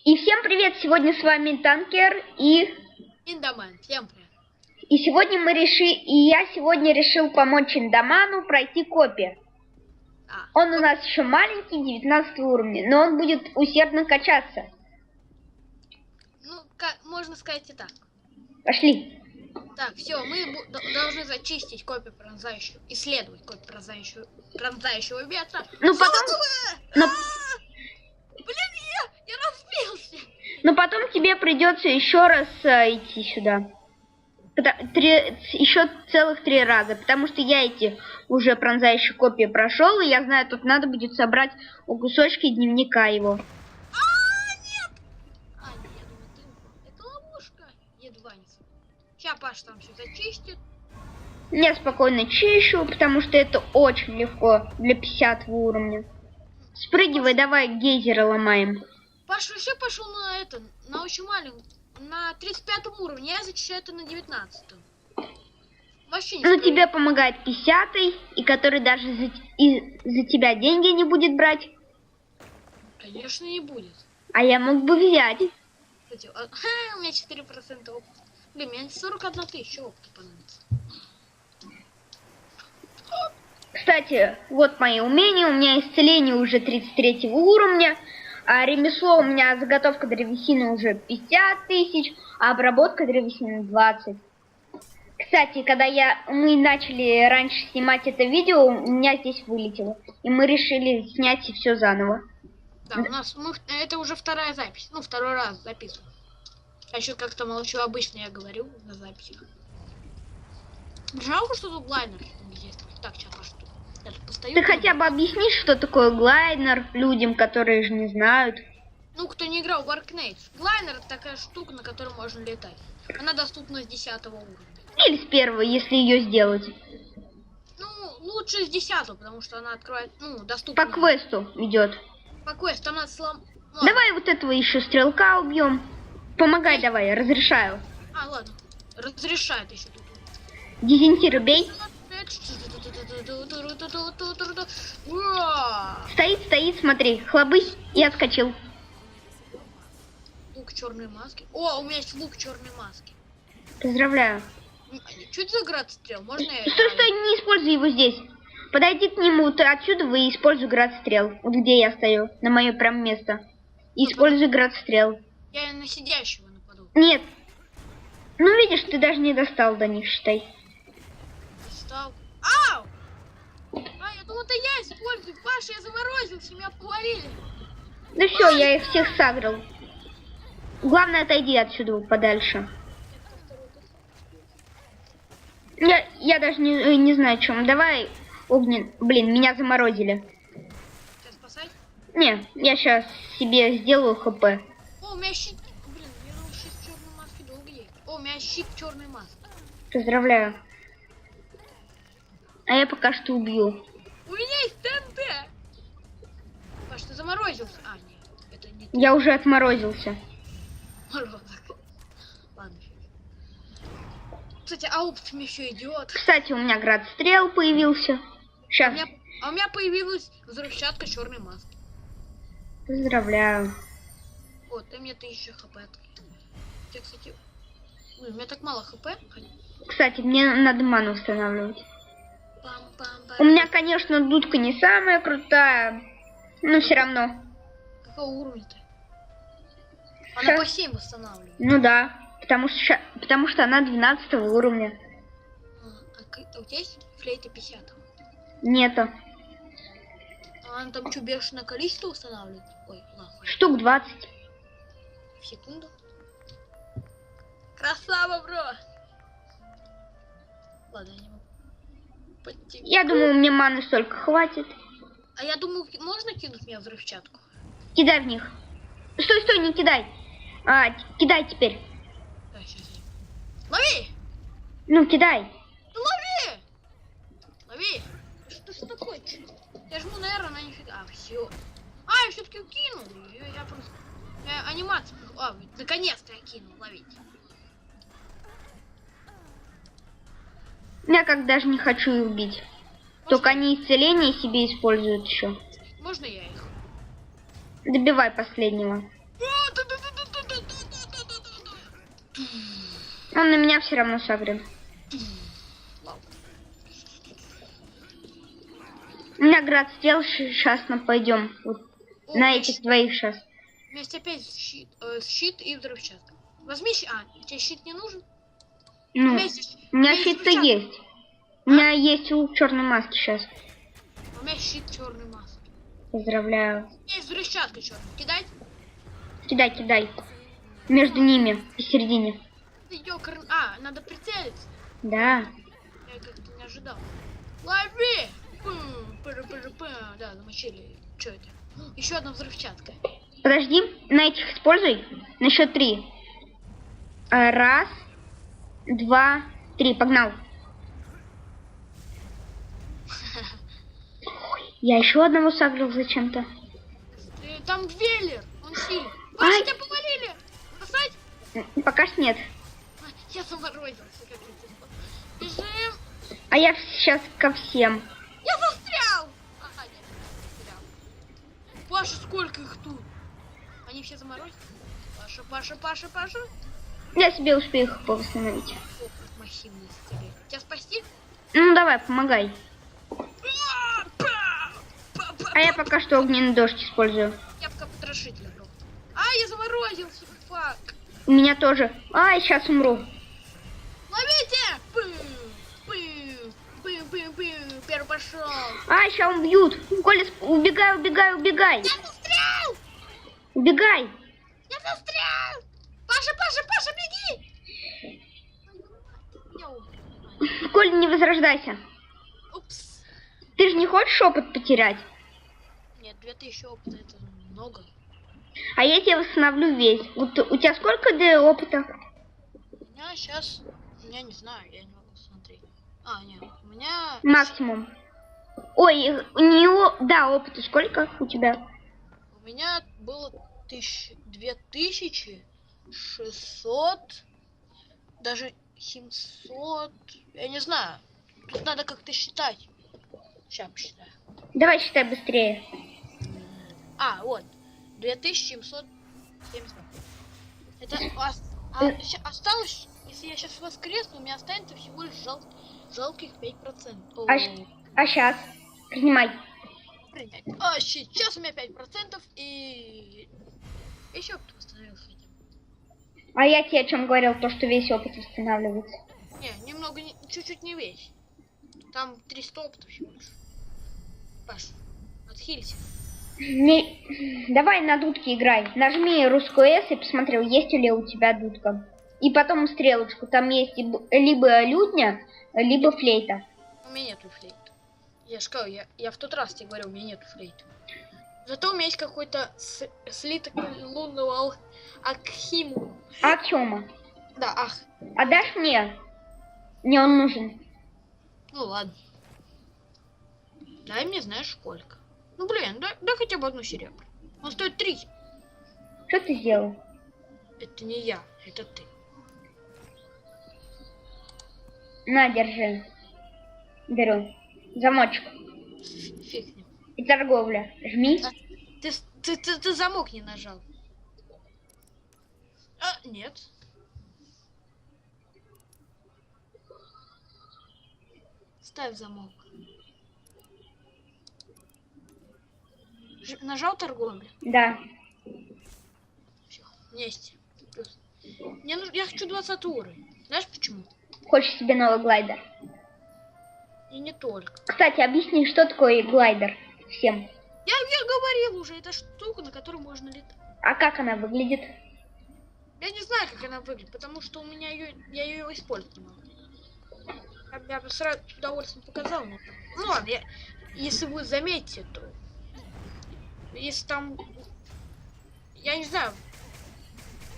И всем привет! Сегодня с вами Танкер и Индаман. Всем привет. И я сегодня решил помочь Индаману пройти копи. Он у нас еще маленький, 19 уровня, но он будет усердно качаться. Ну, можно сказать и так. Пошли. Так, все, мы должны зачистить копию пронзающего, исследовать копию пронзающего ветра. Ну потом... Блин, я разбился. Но потом тебе придется еще раз идти сюда. Еще целых 3 раза, потому что я эти уже пронзающие копии прошел, и я знаю, тут надо будет собрать кусочки дневника его. Нет! Это ловушка. Едва не. Сейчас Паш там все зачистит. Я спокойно чищу, потому что это очень легко для 50 уровня. Спрыгивай, давай гейзеры ломаем. Паш вообще пошел на очень маленькую. На 35 уровне, я зачищаю это на 19-м. Вообще не Ну тебе помогает 50-й, и который даже за тебя деньги не будет брать. Конечно не будет. А я мог бы взять. Кстати, у меня 4% опыта. Блин, у меня 41 тысяча опыта понадобится. Кстати, вот мои умения. У меня исцеление уже 33 уровня. А ремесло у меня заготовка древесины уже 50 тысяч, а обработка древесины 20. Кстати, когда мы начали раньше снимать это видео, у меня здесь вылетело. И мы решили снять все заново. Да, у нас это уже вторая запись. Ну, второй раз записываю. Я еще как-то молчу, обычно я говорю на записях. Жалко, что тут глайнер есть. Так, сейчас пошлю. Ты хотя бы объяснишь, что такое глайнер людям, которые же не знают. Ну, кто не играл в Arknate. Глайнер это такая штука, на которой можно летать. Она доступна с 10 уровня. Или с 1, если ее сделать. Ну, лучше с 10, потому что она открывает, доступна. По квесту идет. По квесту она Давай вот этого еще стрелка убьем. Помогай давай, разрешаю. Ладно. Разрешает еще тут. Дезинтир убей. Стоит, смотри, хлобысь и отскочил. Лук черной маски. О, у меня есть лук черной маски. Поздравляю. Что это за град стрел? Можно я... Стой, не используй его здесь. Подойди к нему отсюда и используй град стрел. Вот где я стою, на мое прям место. Используй град стрел. Я на сидящего нападу. Нет. Ну видишь, ты даже не достал до них, считай. Достал. Ау! Я думал, это я использую. Паша, я заморозился, меня повалили. Ну все, я их всех сагрил. Главное, отойди отсюда подальше. Я даже не знаю, о чем. Давай, огнен. Блин, меня заморозили. Тебя спасать? Не, я сейчас себе сделаю хп. О, у меня щит. Блин, я думал, щит черной маски долго есть. О, у меня щит черной маски. Поздравляю. А я пока что убью. У меня есть ТНТ. Паш, ты заморозился? Нет, это не ты. Я уже отморозился. Морозок. Ладно. Кстати, опыт мне еще идет. Кстати, у меня град стрел появился. Сейчас. У меня появилась взрывчатка черной маски. Поздравляю. Вот, ты мне 1000 хп. Ты, кстати... у меня так мало хп. Кстати, мне надо ману устанавливать. У меня, конечно, дудка не самая крутая, но все равно. Какого уровня-то? Она по 7 восстанавливает. Ну да, потому что она 12 уровня. А у тебя есть флейта 50? Нету. Она там что, бешеное количество устанавливает? Ой, нахуй. Штук 20. В секунду. Красава, бро! Ладно, я не могу. Я думаю, мне маны столько хватит. А я думаю, можно кинуть мне взрывчатку? Кидай в них. Стой, не кидай. Кидай теперь. Да, сейчас. Лови! Ну, кидай. Ну, лови! Лови! Что такое? Я жму на R, она нифига. Все. Я все-таки кинул. Я просто... анимацию. Наконец-то я кинул. Ловить. Я как даже не хочу их убить. Только они исцеление себе используют еще. Можно я их? Добивай последнего. Он на меня все равно сагрит. Ладно. У меня град сделал, сейчас мы пойдем. Вот, О, на у этих двоих сейчас. меня есть опять щит и взрывчатка. Возьми щит. А, тебе щит не нужен? Ну, меня есть, у меня есть щит-то взрывчатка. есть. У меня есть лук черной маски сейчас. У меня щит черный маски. Поздравляю. У меня есть взрывчатка черная. Кидать? Кидай, кидай. Между ними, посередине. А, надо прицелиться. Да. Я как-то не ожидал. Лови! Да, замочили. Что это? Еще одна взрывчатка. Подожди, на этих используй. На счет 3. Раз, два, три. Погнал. Я еще одного сагрил зачем-то. Там Веллер, он сильный. Ай. Тебя повалили! Бросать? Пока что нет. Я заморозился, как это. Бежим! А я сейчас ко всем. Я застрял! Ага, нет, не застрял. Паша, сколько их тут? Они все заморозились? Паша. Я себе успею их повосстановить. Ох, как массивные стили. Тебя спасти? Ну давай, помогай. А я пока что огненный дождь использую. Я пока потрошитель брал. А, я заморозился, фак. У меня тоже. Ай, сейчас умру. Ловите! Первый пошел. Ай, сейчас убьют. Коля, убегай. Я застрял! Убегай. Я застрял! Паша, беги! Я умер. Коля, не возрождайся. Упс. Ты же не хочешь опыт потерять? Нет, 2000 опыта это много. А я тебе восстановлю весь. Вот у тебя сколько опыта? У меня сейчас... Я не знаю, я не могу смотреть. А, нет, у меня... Максимум. Ой, у него... Да, опыта сколько у тебя? У меня было 2600, даже 700, я не знаю. Тут надо как-то считать. Сейчас посчитаю. Давай считай быстрее. А, вот. 2770. Это осталось, если я сейчас воскресну, у меня останется всего лишь жалких 5%. А сейчас? Принимай. Принять. А сейчас у меня 5% и еще кто восстановился хотя бы. А я тебе о чем говорил, то, что весь опыт восстанавливается. Не, немного, чуть-чуть не весь. Там 300 опыта всего лишь. Паш, отхилься. Давай на дудке играй. Нажми русскую S и посмотрел, есть ли у тебя дудка. И потом стрелочку. Там есть либо лютня, либо флейта. У меня нету флейта. Я же сказал, я в тот раз тебе говорил, у меня нету флейта. Зато у меня есть какой-то слиток лунного Акхиму. Акхиума. Да, ах. Отдашь мне? Мне он нужен. Ну ладно. Дай мне, знаешь, сколько. Ну блин, дай хотя бы одну серебро. Он стоит 3. Что ты сделал? Это не я, это ты. На, держи. Беру. Замочек. Фиг с ним. И торговля. Жми. А, ты замок не нажал. А, нет. Ставь замок. Нажал торговлю? Да. Все, есть. Плюс. Мне нужно, я хочу 20 уровень. Знаешь почему? Хочешь себе новый глайдер? И не только. Кстати, объясни, что такое глайдер всем. Я говорил уже, это штука, на которой можно летать. А как она выглядит? Я не знаю, как она выглядит, потому что у меня я ее использовать не могу. Я бы сразу с удовольствием показал, но... Ну ладно, если вы заметите, то... Если там... Я не знаю.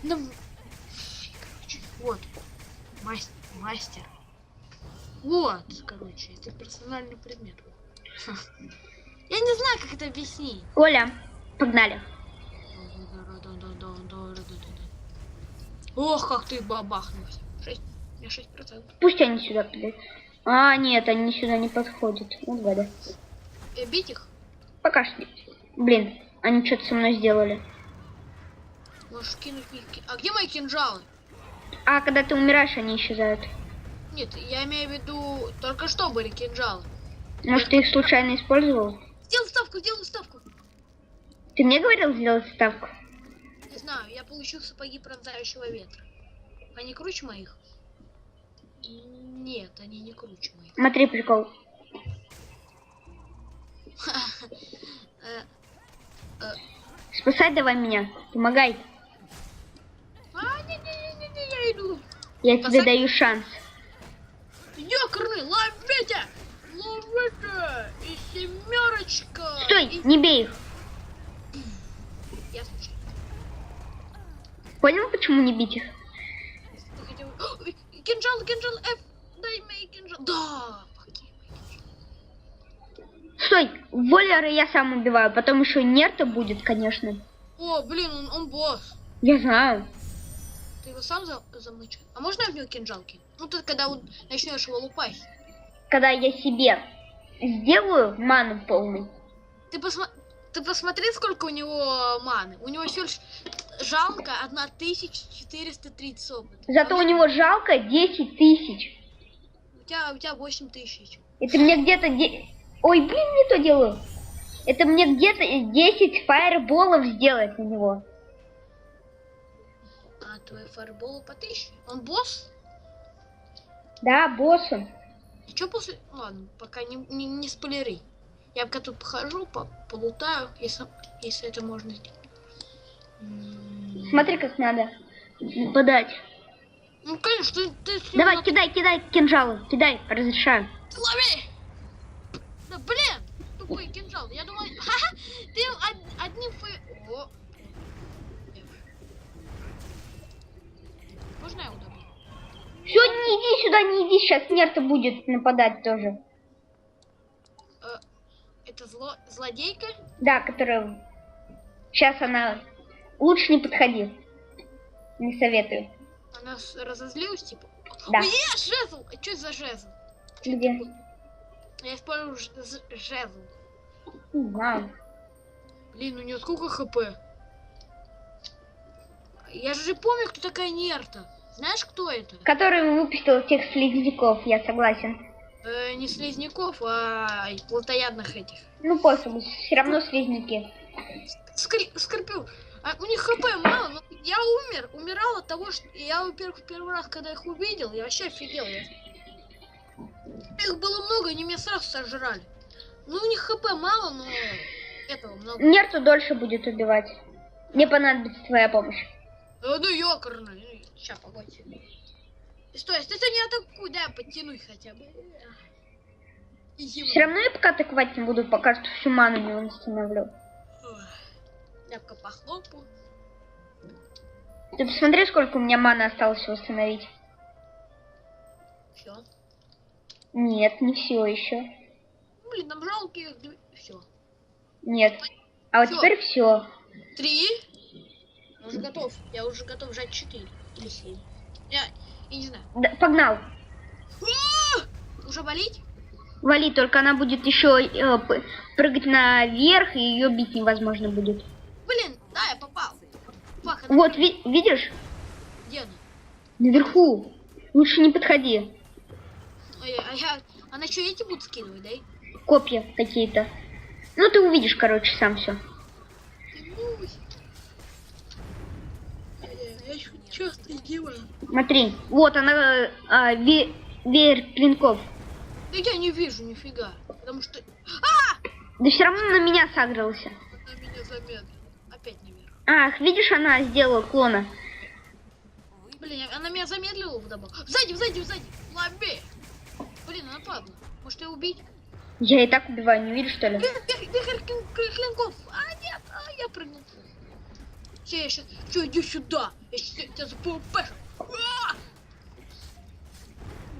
Ну... Короче, вот. Мастер. Вот, короче, это персональный предмет. Я не знаю, как это объяснить. Оля, погнали. Ох, как ты бабахнулся. 6, у меня 6%. Пусть они сюда придут. А, нет, они сюда не подходят. Вот гады. Бить их? Пока что нет. Блин, они что-то со мной сделали. Можешь кинуть... А где мои кинжалы? А когда ты умираешь, они исчезают. Нет, я имею в виду, только что были кинжалы. Может, ты их случайно использовал? Сделал ставку. Ты мне говорил сделать ставку? Не знаю, я получил сапоги пронзающего ветра. Они круче моих? Нет, они не круче моих. Смотри, прикол. Спасай давай меня. Помогай. Не, я иду. Я тебе даю шанс. Ёкарный, ловите! Ловите! И семерочка! Стой, не бей их. Я слушаю. Понял, почему не бить их? Кинжал, F! Дай мне кинжал. Да! Стой, Воллера я сам убиваю, потом еще Нерта будет, конечно. О, блин, он босс. Я знаю. Ты его сам замычал? А можно я в него кинжал кину? Ну ты когда начнешь его лупать. Когда я себе сделаю ману полный. Ты посмотри, сколько у него маны. У него всего лишь жалко 1430 опыта. Зато у него жалко 10 тысяч. У тебя 8000. Это мне где-то... Ой, блин, не то делаю. Это мне где-то 10 фаерболов сделать на него. А твой фаербол по 1000? Он босс? Да, босс он. И что после... Ладно, пока не спойлери. Я пока тут похожу, полутаю, если это можно сделать. Смотри, как надо нападать. Ну, конечно, ты Давай, кидай кинжалы. Кидай, разрешаю. Лови! Да блин! Тупой кинжал. Я думаю, ха-ха, ты одним О. Можно я удобрю? Все, не иди сюда, не иди. Сейчас Нерта будет нападать тоже. Это злодейка? Да, которая... Сейчас она... Лучше не подходи. Не советую. Она разозлилась, типа? Да. Ой, жезл! А что это за жезл? Где? Я использую жезл. Не знаю. Блин, у нее сколько хп? Я же помню, кто такая Нерта. Знаешь, кто это? Который выпустил тех слизняков, я согласен. Не слизняков, а плотоядных этих. Ну, пофигу, все равно слизняки. Скорпион. У них хп мало, но я умирал от того, что я, во-первых, первый раз, когда их увидел, я вообще офигел. Их было много, они меня сразу сожрали. Ну, у них хп мало, но этого много. Нерту дольше будет убивать. Мне понадобится твоя помощь. Ну, ёкарно. Сейчас, погоди. Стой, ты не атакуй, дай подтянуть хотя бы. Все равно я пока атаковать не буду, пока что всю ману не восстановлю. Я пока похлопаю. Ты посмотри, сколько у меня маны осталось восстановить. Все. Нет, не все еще. Блин, нам жалкие. Все. Нет. А вот Всё. теперь все. 3. Я уже готов. Я уже готов жать 4 или 7. Я не знаю. Да, погнал. Уже валить? Вали, только она будет еще прыгать наверх, и ее бить невозможно будет. Блин, да, я попал. Фак, Вот, видишь? где она? Наверху. Лучше не подходи. Она что, эти будут скидывать, да? Копья какие-то. Ну, ты увидишь, короче, сам все. Я часто делаю. Смотри, вот она, веер клинков. Да я не вижу нифига. Потому что... Да все равно на меня сагрился. Она меня замедлила. Опять не вижу. Ах, видишь, она сделала клона. Блин, она меня замедлила вдобавок. Сзади! Лови! Блин, она падла. Может ее убить? Я и так убиваю, не видишь, что ли? Вихрь клинков! Нет! Я прыгнул. Все, я сейчас... Че, иди сюда! Я сейчас тебя запулпэшу!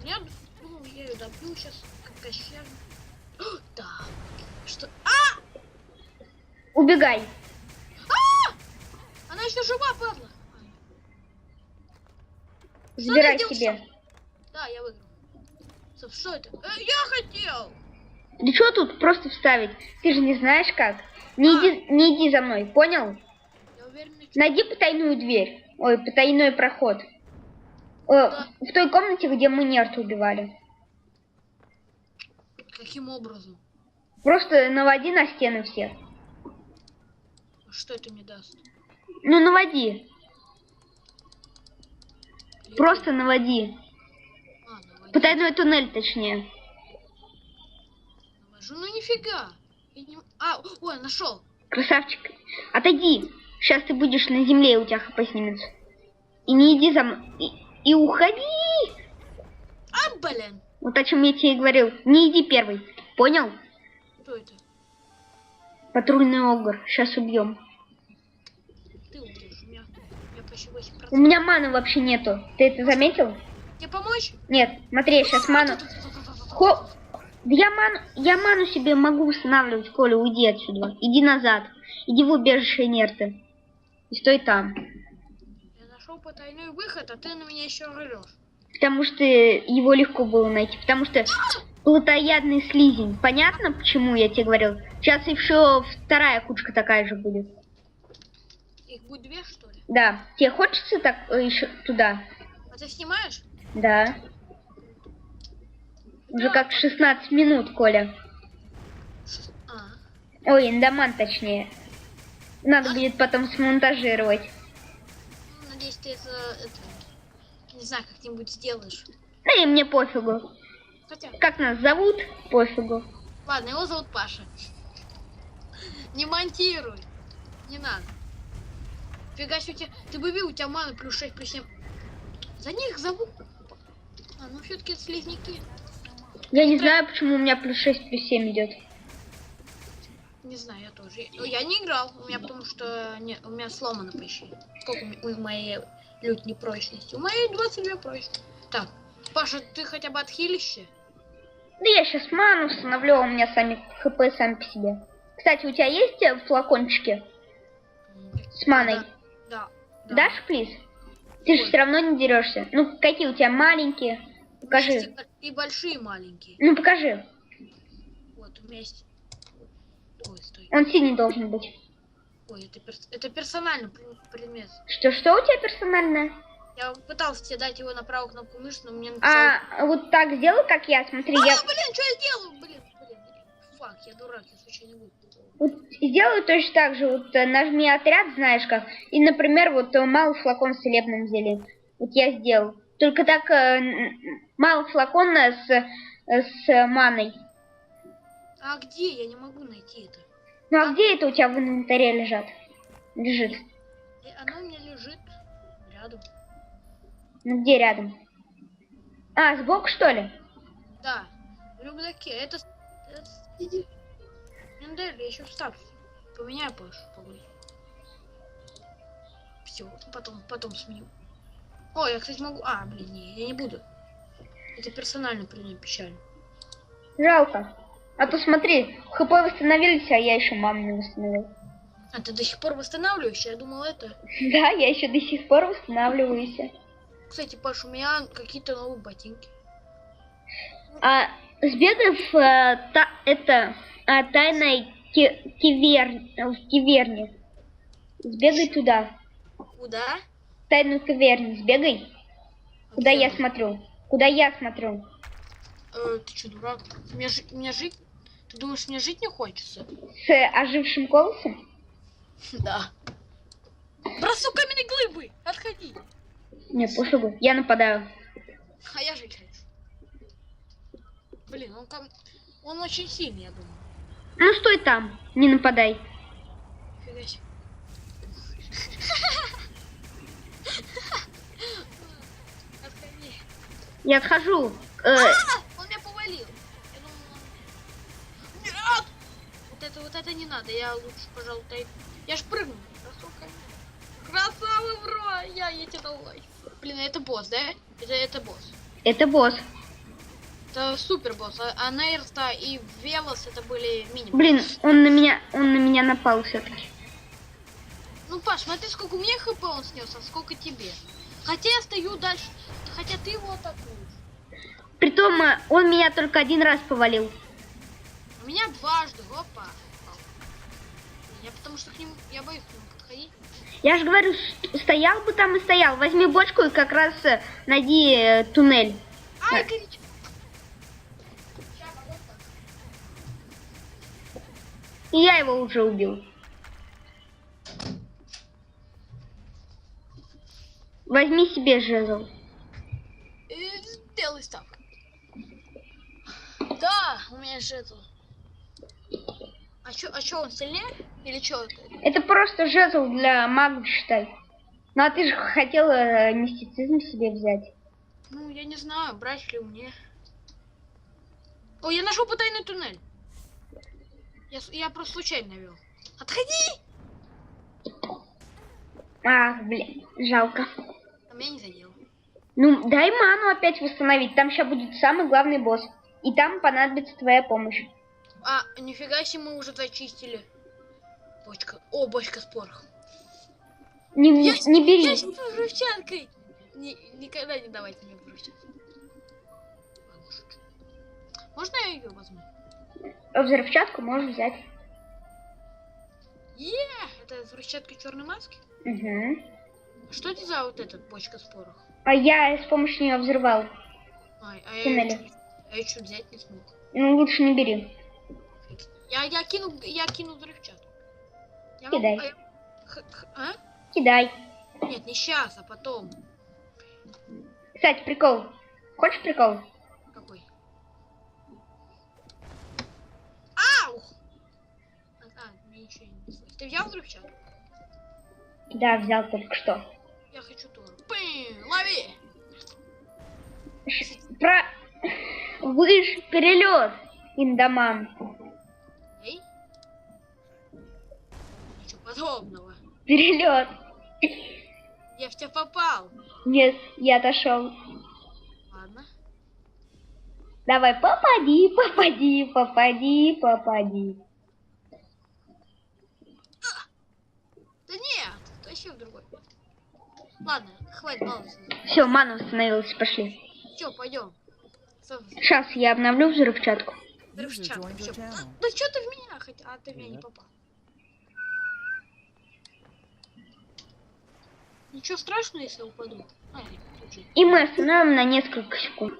Я думал, я ее добью сейчас, как кощер. Да. Что? Убегай. Она еще жива, падла! Забирай Что ты себе. сделал? Да, я выиграл. Что это? Я хотел! Да что тут просто вставить? Ты же не знаешь как. Не иди за мной, понял? Я уверен, что... Найди потайную дверь. Ой, потайной проход. В той комнате, где мы нерта убивали. Каким образом? Просто наводи на стены всех. Что это мне даст? Ну, наводи. Просто наводи. Наводи. Потайной туннель, точнее. Навожу, ну нифига. Ой, нашел. Красавчик. Отойди. Сейчас ты будешь на земле, и у тебя хп снимется. И не иди за мной. И уходи. Блин. Вот о чем я тебе и говорил. Не иди первый. Понял? Кто это? Патрульный огр. Сейчас убьем. Ты убьешь. У меня почти 8%. У меня маны вообще нету. Ты это заметил? Тебе помочь? Нет. Смотри, я сейчас ману... Да я ману себе могу восстанавливать, Коля, уйди отсюда. Иди назад. Иди в убежище нерты. И стой там. Я нашел потайной выход, а ты на меня еще орешь. Потому что его легко было найти. Потому что плотоядный слизень. Понятно, почему я тебе говорил? Сейчас еще вторая кучка такая же будет. Их будет 2, что ли? Да. Тебе хочется так еще туда? А ты снимаешь? Да. Уже как 16 минут, Коля. Ой, эндоман точнее. Надо будет потом смонтажировать. Надеюсь, ты это не знаю, как-нибудь сделаешь. Да и мне пофигу. Хотя... Как нас зовут? Пофигу. Ладно, его зовут Паша. Не монтируй. Не надо. Фига себе, ты бы видел, у тебя мана плюс 6, плюс 7. За них зовут. Ну все-таки это слизняки. Я не знаю, почему у меня плюс 6, плюс 7 идет. Не знаю, я тоже. Я не играл, у меня потому что у меня сломано почти. Сколько у моей лютней прочности? У моей 22 прочности. Так, Паша, ты хотя бы отхилище? Да я сейчас ману установлю, а у меня сами хп сами по себе. Кстати, у тебя есть флакончики с маной? Да. Дашь, плиз? Ты же все равно не дерешься. Ну, какие у тебя маленькие? Покажи. И большие, и маленькие. Ну, покажи. Вот, у меня есть... Ой, стой. Он синий должен быть. Ой, это персональный предмет. Что у тебя персональное? Я пытался тебе дать его на правую кнопку мыши, но мне написал... Вот так сделай, как я, смотри, блин, что я сделал? Блин. Фак, я дурак, я случайно выпал. Вот сделай точно так же, вот нажми отряд, знаешь как, и, например, вот малый флакон с целебным зельем. Вот я сделал. Только так малый флакон с маной. А где? Я не могу найти это. Ну а где это у тебя в инвентаре лежит? Оно у меня лежит рядом. Ну где рядом? Сбоку что ли? Да, в рюкзаке. Это... Миндель, я еще вставлю. Поменяю Пашу, погоди. Все, потом сменю. Ой, я, кстати, могу... блин, не, я не буду. Это персонально предмет печально. Жалко. А то смотри, хп восстановились, а я еще маму не восстановил. А ты до сих пор восстанавливаешься? Я думал, это... Да, я еще до сих пор восстанавливаюсь. Кстати, Паш, у меня какие-то новые ботинки. Сбегай в тайной киверне. Сбегай туда. Куда? В тайную киверню сбегай. Куда я смотрю? Ты что, дурак? Мне жить? Ты думаешь, мне жить не хочется? С ожившим голосом? Да. Бросу каменные глыбы! Отходи! Не, пофигу, я нападаю. А я жить хочу. Блин, он очень сильный, я думаю. Ну стой там, не нападай. Фига себе. Отходи. Я отхожу. Он меня повалил. Я думал, нет! Вот это не надо. Я лучше, пожалуй, я ж прыгну. Красава, бро! Я тебе дал лайк. Блин, это босс, да? Это босс. Это босс. Это супер босс. А Нейрста и Велос это были мини. Блин, он на меня напал все-таки. Ну, Паш, смотри, сколько у меня хп он снес, а сколько тебе. Хотя я стою дальше, хотя ты его атакуешь. Притом, он меня только один раз повалил. У меня дважды, опа. Я потому что к нему, я боюсь к нему подходить. Я же говорю, стоял бы там и стоял. Возьми бочку и как раз найди туннель. Ай, Да. горячо. И я его уже убил. Возьми себе жезл. Сделай ставку. Да, у меня же это. А чё, он сильнее? Или чё это? Это просто жезл для магов, считай. Ну а ты же хотела мистицизм себе взять. Ну, я не знаю, брать ли мне. О, я нашел потайный туннель. Я просто случайно навел. Отходи! Ах, блин, жалко. А меня не задел. Ну, дай ману опять восстановить. Там сейчас будет самый главный босс. И там понадобится твоя помощь. А, нифига себе, мы уже зачистили. Бочка. О, бочка с порохом. Не бери. Я с взрывчаткой. Никогда не давайте мне взрывчатку. Ладно, шучу. Можно я ее возьму? Взрывчатку можешь взять. Это взрывчатка черной маски? Угу. Что это за вот эта бочка с порохом? А я с помощью нее взрывал. А Туннели. я чуть взять не смог. Ну, лучше не бери. Я кину взрывчатку. Кидай. А? Кидай. Нет, не сейчас, а потом. Кстати, прикол. Хочешь прикол? Какой? Ау! Мне ничего не слышно. Ты взял взрывчатку? Да, взял только что. Я хочу тоже. Лови! Выше перелет, Индоман. Эй? Ничего подобного. Перелет. Я в тебя попал. Нет, я отошел. Ладно. Давай, попади, попади, попади, попади. Да нет, вообще в другой. Ладно, хватит баловаться. Все, мана восстановилась, пошли. Че, пойдем. Сейчас я обновлю взрывчатку. Взрывчатка. Всё. Да что ты в меня хоть? А ты в меня не попал. Ничего страшного, если я упаду. И мы остановим на несколько секунд.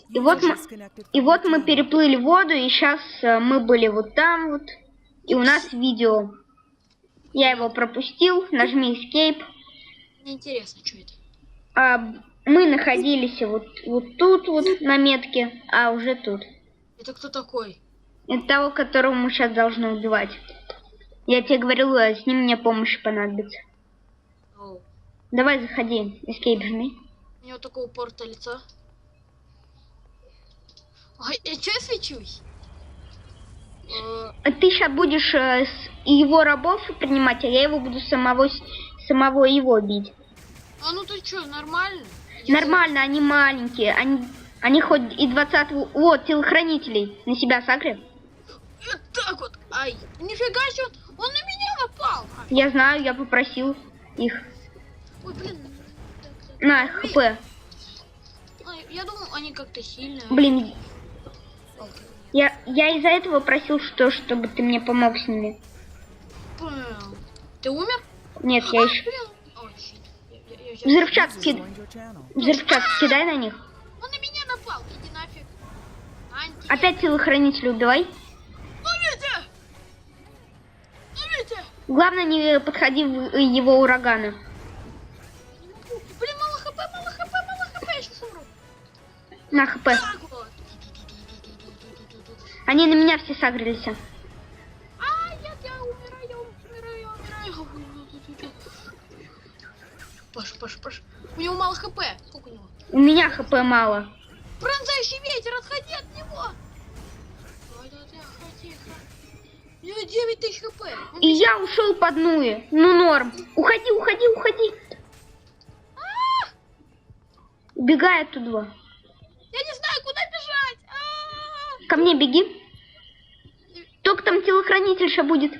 И вот мы переплыли воду, и сейчас мы были вот там вот. И у нас видео. Я его пропустил, нажми Escape. Мне интересно, что это. Мы находились вот тут вот на метке, а уже тут. Это кто такой? Это того, которого мы сейчас должны убивать. Я тебе говорил, с ним мне помощь понадобится. Оу. Давай, заходи. Escape жми. У него такого порта лица. Ой, я что свечусь? Ты сейчас будешь его рабов принимать, а я его буду самого его бить. А ну ты что, нормально? Нормально, они маленькие. Они хоть и 20-го... Вот, телохранителей на себя сагрят. Вот так вот. Ай, нифига себе, он на меня напал. Я знаю, я попросил их. Ой, блин. На, хп. Ай, я думал, они как-то сильные. Блин. Я из-за этого просил, чтобы ты мне помог с ними. Блин. Ты умер? Нет, я еще... Взрывчатку кидай на них. Он на меня напал, иди нафиг. Опять телохранителя убивай. Ловите! Ловите! Главное, не подходи в его урагана. Блин, мало хп, я сейчас умру. На хп. Так вот. Они на меня все сагрились. Я умираю. Паш. У него мало хп. Сколько у него? У меня хп мало. Пронзающий ветер, отходи от него. Тихо. У него 9000 хп. И я ушел по дну. Ну, норм. Уходи. Убегай оттуда. Я не знаю, куда бежать. Ко мне беги. Только там телохранительша будет.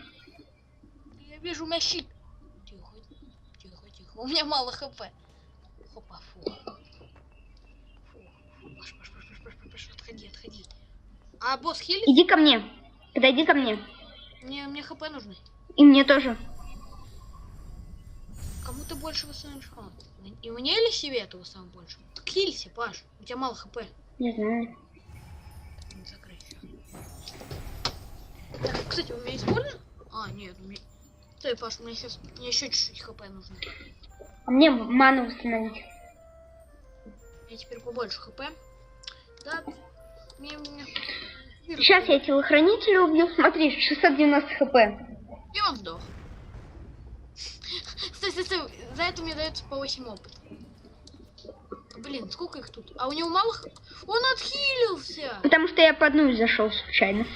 Я вижу, у меня щит. Тихо. У меня мало хп. Хопа, фу. Паш, отходи. А босс хилит? Иди ко мне. Подойди ко мне. Мне хп нужны. И мне тоже. кому ты больше восстановишь? И мне или себе этого самого больше? Хилься, Паш, у тебя мало хп. Не знаю. Не закрыть. Так, кстати, у меня есть больно? А, нет, у меня... Стой, Паш, мне еще чуть-чуть хп нужно. А мне ману восстановить. Я теперь побольше хп. Да, мне... Сейчас я телохранителя убью. Смотри, 690 хп. И он сдох. Стой. За это мне дается по 8 опыта. Блин, сколько их тут? А у него мало... Он отхилился! Потому что я по одну зашел случайно.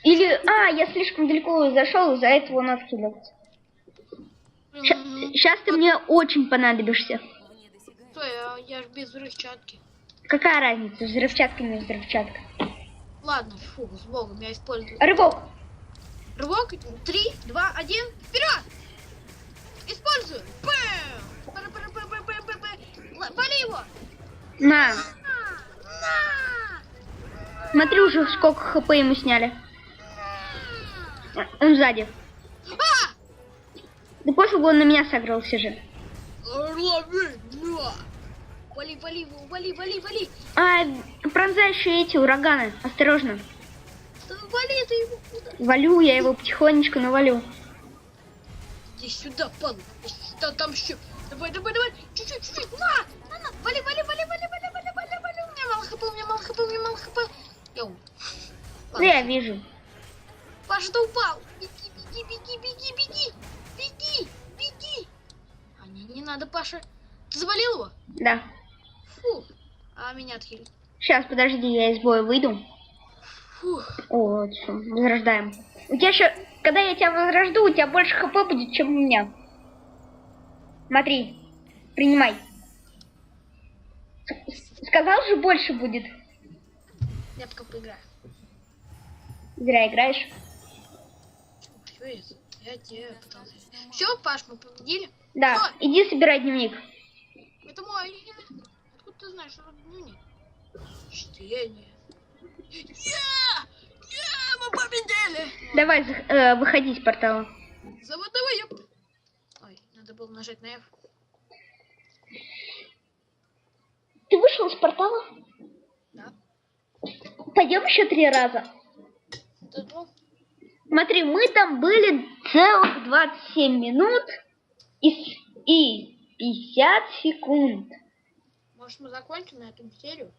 Или... я слишком далеко зашел, из-за этого он отхилился. Сейчас ты мне очень понадобишься. Стой, я ж без взрывчатки. Какая разница, взрывчатка не взрывчатка? Ладно, фу, с богом, я использую. Рывок! Рывок, 3, 2, 1, вперед! Использую! Бэм! Вали его! На! На! Смотри уже, сколько хп ему сняли. Он сзади. Да пофигу, он на меня согрелся же. Вали! Пронзающие эти ураганы. Осторожно. Вали ты его куда? Валю, я его потихонечку навалю. Иди сюда, падла. Там еще. Давай. Чуть-чуть. На! Вали. У меня мало хп. Я умер. Да я вижу. Паша, ты упал. Беги. Не надо, Паша. Ты завалил его? Да. Фу. А меня отхилил. Сейчас, подожди, я из боя выйду. Фух. О, вот все, возрождаем. У тебя еще, когда я тебя возрожду, у тебя больше хп будет, чем у меня. Смотри, принимай. Сказал же, больше будет. Я пока поиграю. Зря играешь. Что это? Я тебе пытался. Все, Паш, мы победили. Да, Что? иди собирай дневник. Это мой. Откуда ты знаешь, что это дневник? Чтение. Мы победили! Давай, выходи из портала. Давай, Ой, надо было нажать на F. Ты вышел из портала? Да. Пойдем еще 3 раза. Смотри, мы там были целых 27 минут и 50 секунд. Может, мы закончим на эту серию?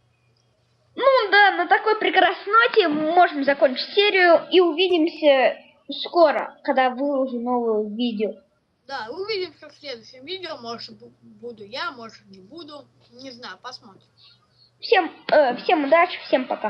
Ну да, на такой прекрасной ноте мы можем закончить серию и увидимся скоро, когда выложу новое видео. Да, увидимся в следующем видео. Может, буду я, может, не буду. Не знаю, посмотрим. Всем удачи, всем пока.